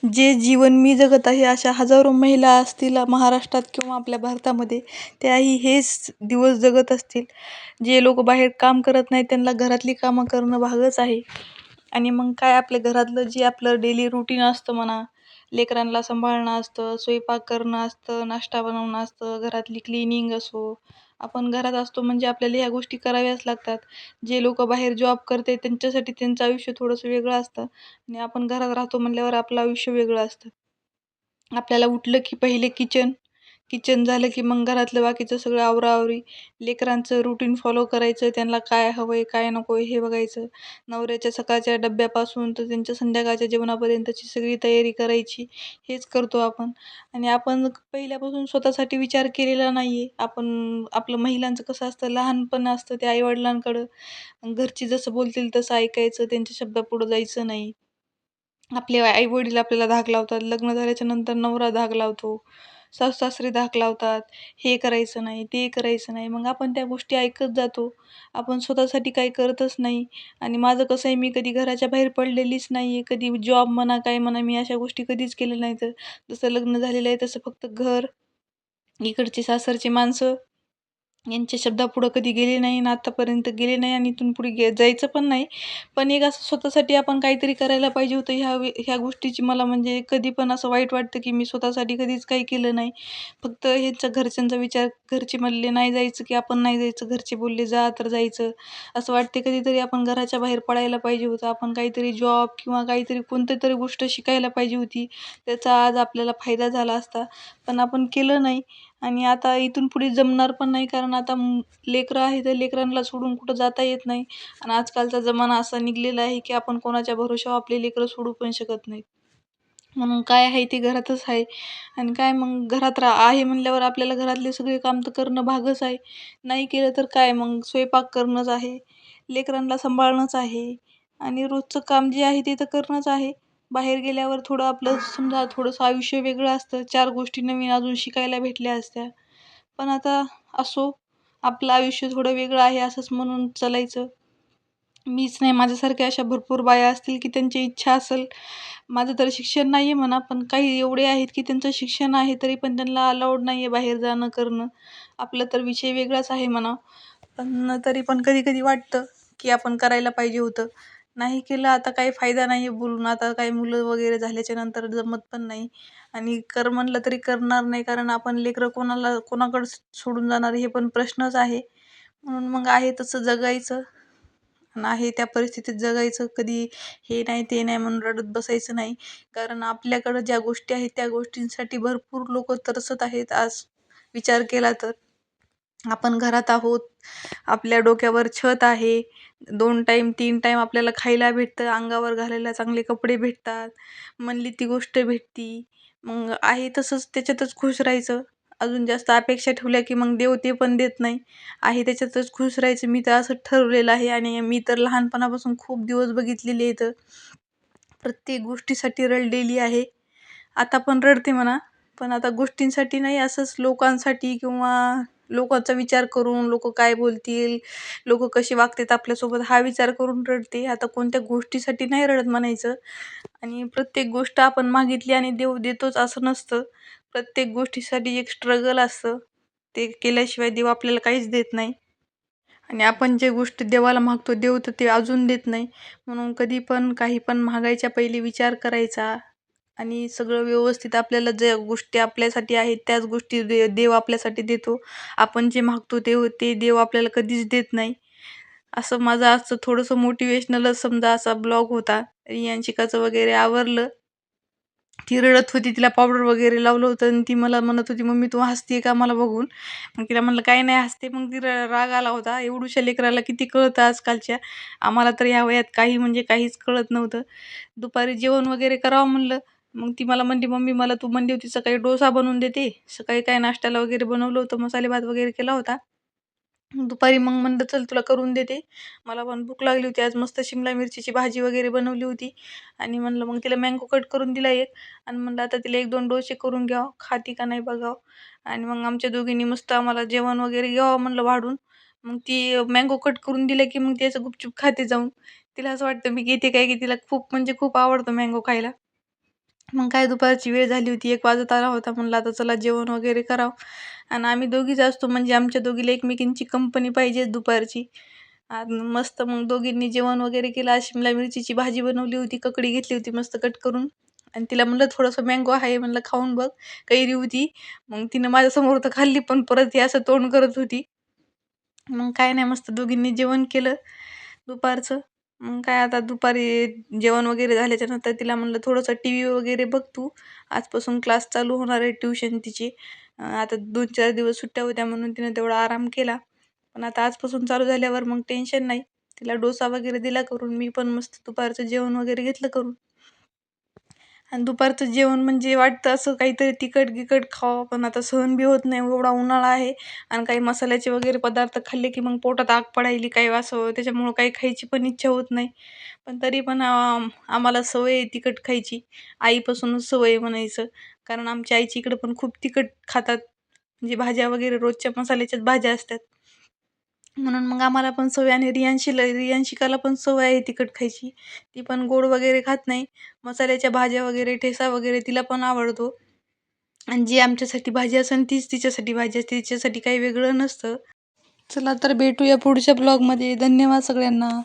जे जीवन मी जगत आहे अशा हजारो महिला असतील महाराष्ट्रात किंवा आपल्या भारतामध्ये, त्याही हेच दिवस जगत असतील. जे लोक बाहेर काम करत नाहीत त्यांना घरातली कामं करणं भागच आहे. आणि मग काय आपल्या घरातलं जे आपलं डेली रुटीन असतं म्हणा, लेकरांना सांभाळणं असतं, स्वयंपाक करणं असतं, नाश्ता बनवणं असतं, घरातली क्लिनिंग असो. आपण घरात असतो म्हणजे आपल्याला ह्या गोष्टी कराव्याच लागतात. जे लोकं बाहेर जॉब करते त्यांच्यासाठी त्यांचं आयुष्य थोडंसं वेगळं असतं आणि आपण घरात राहतो म्हणल्यावर आपलं आयुष्य वेगळं असतं. आपल्याला उठलं की पहिले किचन, किचन झालं की मग घरातलं बाकीचं सगळं आवराआवरी. लेकरांचं रुटीन फॉलो करायचं, त्यांना काय हवंय, काय नकोय हे बघायचं. नवऱ्याच्या सकाळच्या डब्यापासून तर त्यांच्या संध्याकाळच्या जेवणापर्यंतची सगळी तयारी करायची. हेच करतो आपण. आणि आपण पहिल्यापासून स्वतःसाठी विचार केलेला नाहीये. आपण आपलं महिलांचं कसं असतं, लहानपण असतं ते आई-वडिलांकडं. घरची जसं बोलतील तसं ऐकायचं, त्यांच्या शब्दापुढं जायचं नाही. आपले आई-वडील आपल्याला धाक लावतात. लग्न झाल्याच्या नंतर नवरा धाक लावतो. सासू-सासरे धाक लावतात. हे करायचं नाही, ते करायचं नाही. मग आपण त्या गोष्टी ऐकत जातो. आपण स्वतःसाठी काही करतच नाही. आणि माझं कसं आहे, मी कधी घराच्या बाहेर पडलेलीच नाहीये. कधी जॉब म्हणा, काय म्हणा, मी अशा गोष्टी कधीच केल्या नाहीत. जसं लग्न झालेलं आहे तसं फक्त घर, इकडची सासरची माणसं यांच्या शब्दापुढं कधी गेले नाही आणि आतापर्यंत गेले नाही आणि इथून पुढे जायचं पण नाही. पण एक असं स्वतःसाठी आपण काहीतरी करायला पाहिजे होतं. ह्या गोष्टीची मला म्हणजे कधी पण असं वाईट वाटतं, की मी स्वतःसाठी कधीच काही केलं नाही. फक्त ह्यांच्या घरच्यांचा विचार, घरचे म्हणले नाही जायचं, की आपण नाही जायचं. घरचे बोलले जा तर जायचं. असं वाटते कधीतरी आपण घराच्या बाहेर पडायला पाहिजे होतं. आपण काहीतरी जॉब किंवा काहीतरी कोणतीतरी गोष्ट शिकायला पाहिजे होती. त्याचा आज आपल्याला फायदा झाला असता. पण आपण केलं नाही. आणि आता इथून पुढे जमणार पण नाही, कारण आता लेकरं आहे तर लेकरांना सोडून कुठं जाता येत नाही. आणि आजकालचा जमाना असा निघालेला आहे की आपण कोणाच्या भरोश्यावर आपले लेकरं सोडू पण शकत नाहीत. म्हणून काय आहे ते घरातच आहे. आणि काय मग घरात आहे म्हणल्यावर आपल्याला घरातले सगळे काम तर करणं भागच आहे. नाही केलं तर काय मग स्वयंपाक करणंच आहे, लेकरांना सांभाळणंच आहे आणि रोजचं काम जे आहे ते तर करणंच आहे. बाहेर गेल्यावर थोडं आपलं समजा थोडंसं आयुष्य वेगळं असतं. 4 गोष्टी नवीन अजून शिकायला भेटल्या असत्या. पण आता असो, आपलं आयुष्य थोडं वेगळं आहे असंच म्हणून चालायचं. मीच नाही, माझ्यासारख्या अशा भरपूर बाया असतील की त्यांची इच्छा असेल. माझं तर शिक्षण नाही आहे म्हणा, पण काही एवढे आहेत की त्यांचं शिक्षण आहे तरी पण त्यांना अलाउड नाही आहे बाहेर जाणं, करणं. आपला तर विषय वेगळाच आहे म्हणा. पण तरी पण कधी-कधी वाटतं की आपण करायला पाहिजे होतं. नाही केलं आता काही फायदा नाही आहे बोलून. आता काही मुलं वगैरे झाल्याच्या नंतर जमत पण नाही. आणि कर म्हणलं तरी करणार नाही, कारण आपण लेकरं कोणाकडे सोडून जाणार हे पण प्रश्नच आहे. म्हणून मग आहे तसं जगायचं आणि आहे त्या परिस्थितीत जगायचं. कधी हे नाही, ते नाही म्हणून रडत बसायचं नाही. कारण आपल्याकडं ज्या गोष्टी आहेत त्या गोष्टींसाठी भरपूर लोकं तरसत आहेत आज विचार केला तर. आपण घरात आहोत, आपल्या डोक्यावर छत आहे, 2 टाईम 3 टाईम आपल्याला खायला भेटतं, अंगावर घालायला चांगले कपडे भेटतात, म्हणली ती गोष्ट भेटती. मग आहे तसंच त्याच्यातच खुश राहायचं. अजून जास्त अपेक्षा ठेवल्या की मग देव ते पण देत नाही. आहे त्याच्यातच खुश राहायचं. मी तर असं ठरवलेलं आहे आणि मी तर लहानपणापासून खूप दिवस बघितलेले आहेत. प्रत्येक गोष्टीसाठी रडलेली आहे. आता पण रडते म्हणा, पण आता गोष्टींसाठी नाही, असंच लोकांसाठी किंवा लोकांचा विचार करून, लोकं काय बोलतील, लोकं कसे वागतात आपल्यासोबत हा विचार करून रडते. आता कोणत्या गोष्टीसाठी नाही रडत म्हणायचं. आणि प्रत्येक गोष्ट आपण मागितली आणि देव देतोच असं नसतं. प्रत्येक गोष्टीसाठी एक स्ट्रगल असतं. ते केल्याशिवाय देव आपल्याला काहीच देत नाही. आणि आपण जे गोष्टी देवाला मागतो, देव तर ते अजून देत नाही. म्हणून कधी पण काही पण मागायच्या पहिले विचार करायचा आणि सगळं व्यवस्थित आपल्याला ज्या गोष्टी आपल्यासाठी आहेत त्याच गोष्टी देव आपल्यासाठी देतो. आपण जे मागतो ते देव आपल्याला कधीच देत नाही. असं माझं असं थोडंसं मोटिव्हेशनलच समजा असा ब्लॉग होता. रियांशिकाचं वगैरे आवरलं. ती रडत होती, तिला पावडर वगैरे लावलं होतं आणि ती मला म्हणत होती, "मम्मी तू हसते का मला बघून?" मग तिला म्हणलं, "काही नाही हसते." मग तिला राग आला होता. एवढूशा लेकराला किती कळतं आजकालच्या. आम्हाला तर या वयात काही म्हणजे काहीच कळत नव्हतं. दुपारी जेवण वगैरे करावं म्हणलं. मग ती मला म्हणली, "मम्मी मला तू म्हणली होती सकाळी डोसा बनवून देते." सकाळी काय नाश्त्याला वगैरे बनवलं होतं, मसाले भात वगैरे केला होता. दुपारी मग म्हणलं, "चल तुला करून देते." मला पण भूक लागली होती. आज मस्त शिमला मिरचीची भाजी वगैरे बनवली होती आणि म्हणलं मग तिला मँगो कट करून दिला एक आणि म्हणलं आता तिला 1-2 डोसे करून घ्यावं, खाती का नाही बघावं. आणि मग आमच्या दोघींनी मस्त आम्हाला जेवण वगैरे घ्यावं म्हणलं वाढून. मग ती मँगो कट करून दिलं की मग त्याचं गुपचूप खाते जाऊन. तिला असं वाटतं मी घेते काय, की तिला खूप म्हणजे खूप आवडतं मँगो खायला. मग काय दुपारची वेळ झाली होती, 1 वाजत आला होता. म्हणलं आता चला जेवण वगैरे करावं. आणि आम्ही दोघीच असतो म्हणजे आमच्या दोघीला एकमेकींची कंपनी पाहिजे दुपारची. आणि मस्त मग दोघींनी जेवण वगैरे केलं. आज शिमला मिरचीची भाजी बनवली होती, ककडी घेतली होती मस्त कट करून. आणि तिला म्हणलं थोडंसं मँगो आहे म्हणलं खाऊन बघ. कैरी होती. मग तिनं माझ्यासमोर तर खाल्ली, पण परत हे असं तोंड करत होती. मग काय नाही, मस्त दोघींनी जेवण केलं दुपारचं. मग काय आता दुपारी जेवण वगैरे झाल्याच्या नंतर तिला म्हणलं थोडंसं टीव्ही वगैरे बघ तू. आजपासून क्लास चालू होणार आहे ट्युशन तिची. आता 2-4 दिवस सुट्ट्या होत्या म्हणून तिनं तेवढा आराम केला. पण आता आजपासून चालू झाल्यावर मग टेन्शन नाही. तिला डोसा वगैरे दिला करून. मी पण मस्त दुपारचं जेवण वगैरे घेतलं करून. आणि दुपारचं जेवण म्हणजे वाटतं असं काहीतरी तिखट-गिखट खावं, पण आता सहन बी होत नाही. एवढा उन्हाळा आहे आणि काही मसाल्याचे वगैरे पदार्थ खाल्ले की मग पोटात आग पडायली काही असं, त्याच्यामुळं काही खायची पण इच्छा होत नाही. पण तरी पण आम्हाला सवय आहे तिखट खायची. आईपासूनच सवय आहे म्हणायचं. कारण आमच्या आईच्या इकडं पण खूप तिखट खातात. म्हणजे भाज्या वगैरे रोजच्या मसाल्याच्याच भाज्या असतात. म्हणून मग आम्हाला पण सवय आणि रियांशिकाला पण सवय आहे तिखट खायची. ती पण गोड वगैरे खात नाही. मसाल्याच्या भाज्या वगैरे, ठेचा वगैरे तिला पण आवडतो. आणि जी आमच्यासाठी भाजी असेल तीच तिच्यासाठी भाजी असते. तिच्यासाठी काही वेगळं नसतं. चला तर भेटूया पुढच्या ब्लॉगमध्ये. धन्यवाद सगळ्यांना.